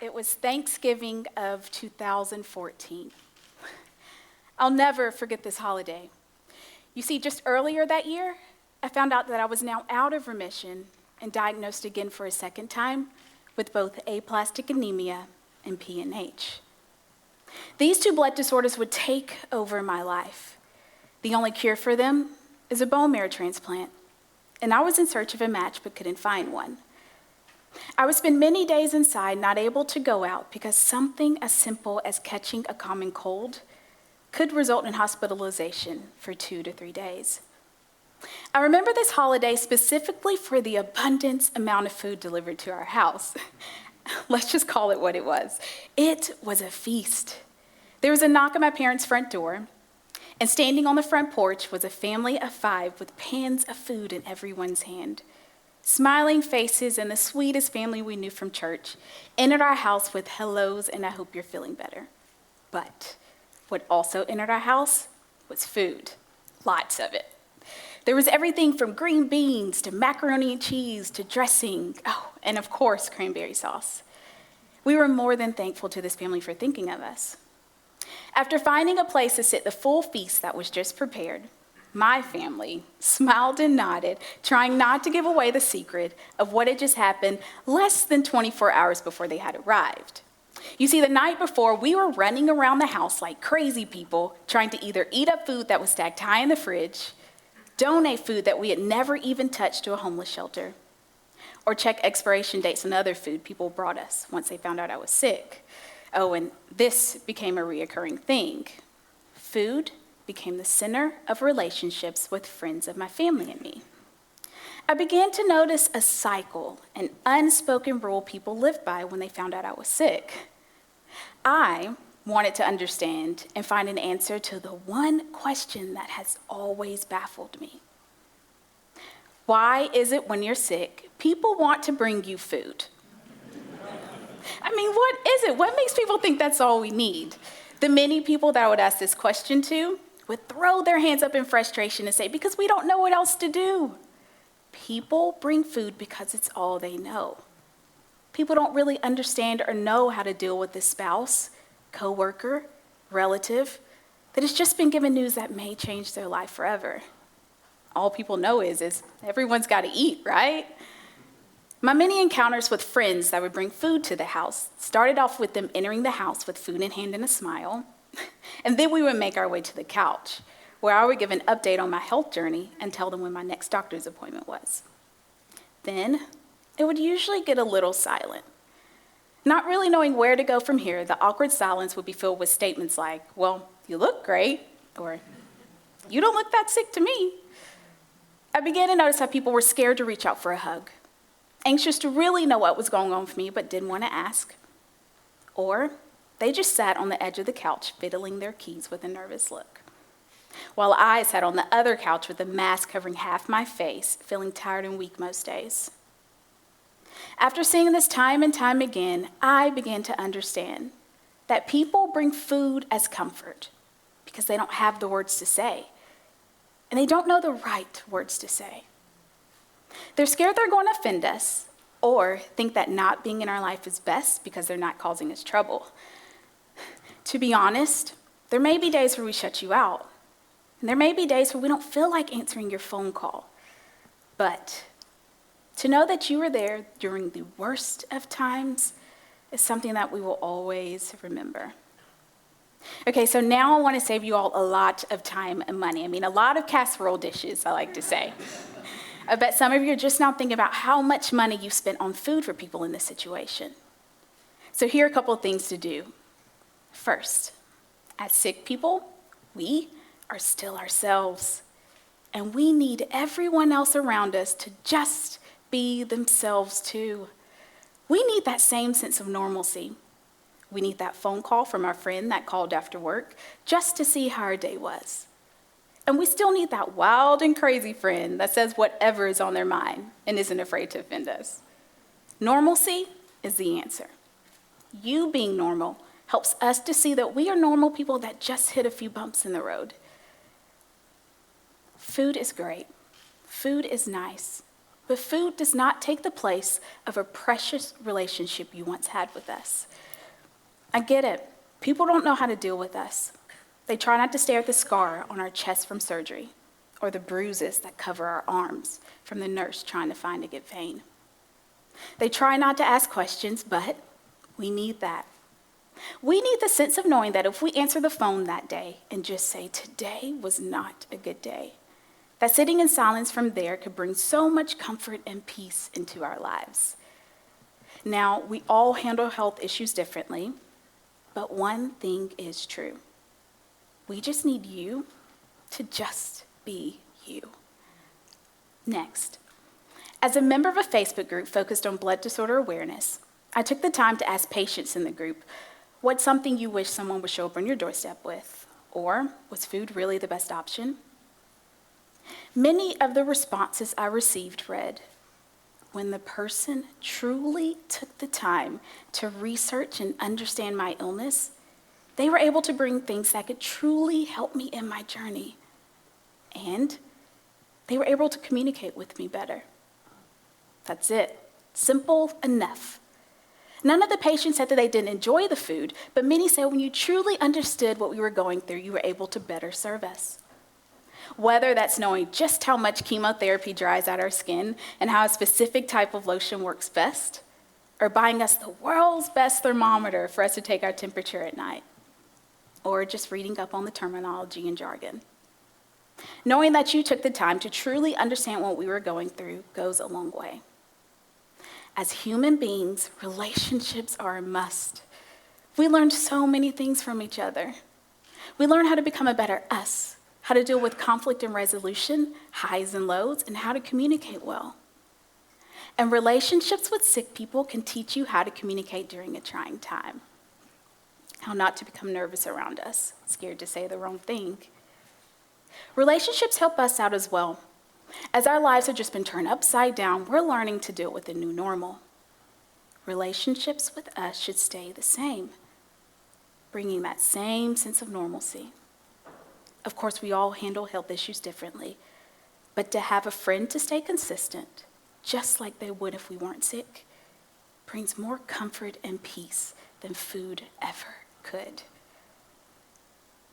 It was Thanksgiving of 2014. I'll never forget this holiday. You see, just earlier that year, I found out that I was now out of remission and diagnosed again for a second time with both aplastic anemia and PNH. These two blood disorders would take over my life. The only cure for them is a bone marrow transplant, and I was in search of a match but couldn't find one. I would spend many days inside, not able to go out because something as simple as catching a common cold could result in hospitalization for 2 to 3 days. I remember this holiday specifically for the abundant amount of food delivered to our house. Let's just call it what it was. It was a feast. There was a knock at my parents' front door, and standing on the front porch was a family of 5 with pans of food in everyone's hand. Smiling faces and the sweetest family we knew from church entered our house with hellos and I hope you're feeling better. But what also entered our house was food, lots of it. There was everything from green beans to macaroni and cheese to dressing, and of course, cranberry sauce. We were more than thankful to this family for thinking of us. After finding a place to sit the full feast that was just prepared, my family smiled and nodded, trying not to give away the secret of what had just happened less than 24 hours before they had arrived. You see, the night before, we were running around the house like crazy people, trying to either eat up food that was stacked high in the fridge, donate food that we had never even touched to a homeless shelter, or check expiration dates on other food people brought us once they found out I was sick. Oh, and this became a reoccurring thing. Food became the center of relationships with friends of my family and me. I began to notice a cycle, an unspoken rule people lived by when they found out I was sick. I wanted to understand and find an answer to the one question that has always baffled me. Why is it when you're sick, people want to bring you food? I mean, what is it? What makes people think that's all we need? The many people that I would ask this question to would throw their hands up in frustration and say, because we don't know what else to do. People bring food because it's all they know. People don't really understand or know how to deal with a spouse, coworker, relative that has just been given news that may change their life forever. All people know is everyone's got to eat, right? My many encounters with friends that would bring food to the house started off with them entering the house with food in hand and a smile, and then we would make our way to the couch, where I would give an update on my health journey and tell them when my next doctor's appointment was. Then it would usually get a little silent. Not really knowing where to go from here, the awkward silence would be filled with statements like, well, you look great, or you don't look that sick to me. I began to notice how people were scared to reach out for a hug, anxious to really know what was going on with me but didn't want to ask. Or they just sat on the edge of the couch fiddling their keys with a nervous look, while I sat on the other couch with a mask covering half my face, feeling tired and weak most days. After seeing this time and time again, I began to understand that people bring food as comfort because they don't have the words to say, and they don't know the right words to say. They're scared they're going to offend us, or think that not being in our life is best because they're not causing us trouble. To be honest, there may be days where we shut you out, and there may be days where we don't feel like answering your phone call. But to know that you were there during the worst of times is something that we will always remember. Okay, so now I want to save you all a lot of time and money. I mean, a lot of casserole dishes, I like to say. I bet some of you are just now thinking about how much money you spent on food for people in this situation. So here are a couple of things to do. First, as sick people, we are still ourselves, and we need everyone else around us to just be themselves too. We need that same sense of normalcy. We need that phone call from our friend that called after work just to see how our day was. And we still need that wild and crazy friend that says whatever is on their mind and isn't afraid to offend us. Normalcy is the answer. You being normal helps us to see that we are normal people that just hit a few bumps in the road. Food is great. Food is nice. but food does not take the place of a precious relationship you once had with us. I get it. People don't know how to deal with us. They try not to stare at the scar on our chest from surgery or the bruises that cover our arms from the nurse trying to find a good vein. They try not to ask questions, but we need that. We need the sense of knowing that if we answer the phone that day and just say, today was not a good day, that sitting in silence from there could bring so much comfort and peace into our lives. Now, we all handle health issues differently, but one thing is true. We just need you to just be you. Next, as a member of a Facebook group focused on blood disorder awareness, I took the time to ask patients in the group, what's something you wish someone would show up on your doorstep with? Or, was food really the best option? Many of the responses I received read, when the person truly took the time to research and understand my illness, they were able to bring things that could truly help me in my journey. And they were able to communicate with me better. That's it. Simple enough. None of the patients said that they didn't enjoy the food, but many said when you truly understood what we were going through, you were able to better serve us. Whether that's knowing just how much chemotherapy dries out our skin and how a specific type of lotion works best, or buying us the world's best thermometer for us to take our temperature at night, or just reading up on the terminology and jargon. Knowing that you took the time to truly understand what we were going through goes a long way. As human beings, relationships are a must. We learned so many things from each other. We learn how to become a better us, how to deal with conflict and resolution, highs and lows, and how to communicate well. And relationships with sick people can teach you how to communicate during a trying time. How not to become nervous around us, scared to say the wrong thing. Relationships help us out as well. As our lives have just been turned upside down, we're learning to deal with the new normal. Relationships with us should stay the same, bringing that same sense of normalcy. Of course, we all handle health issues differently, but to have a friend to stay consistent, just like they would if we weren't sick, brings more comfort and peace than food ever could.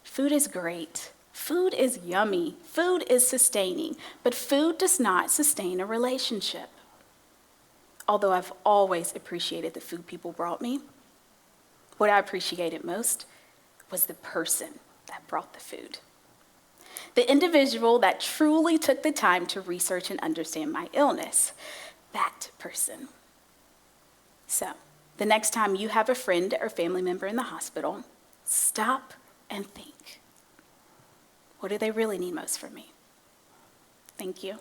Food is great. Food is yummy. Food is sustaining, but food does not sustain a relationship. Although I've always appreciated the food people brought me, what I appreciated most was the person that brought the food. The individual that truly took the time to research and understand my illness, that person. So, the next time you have a friend or family member in the hospital, stop and think. What do they really need most from me? Thank you.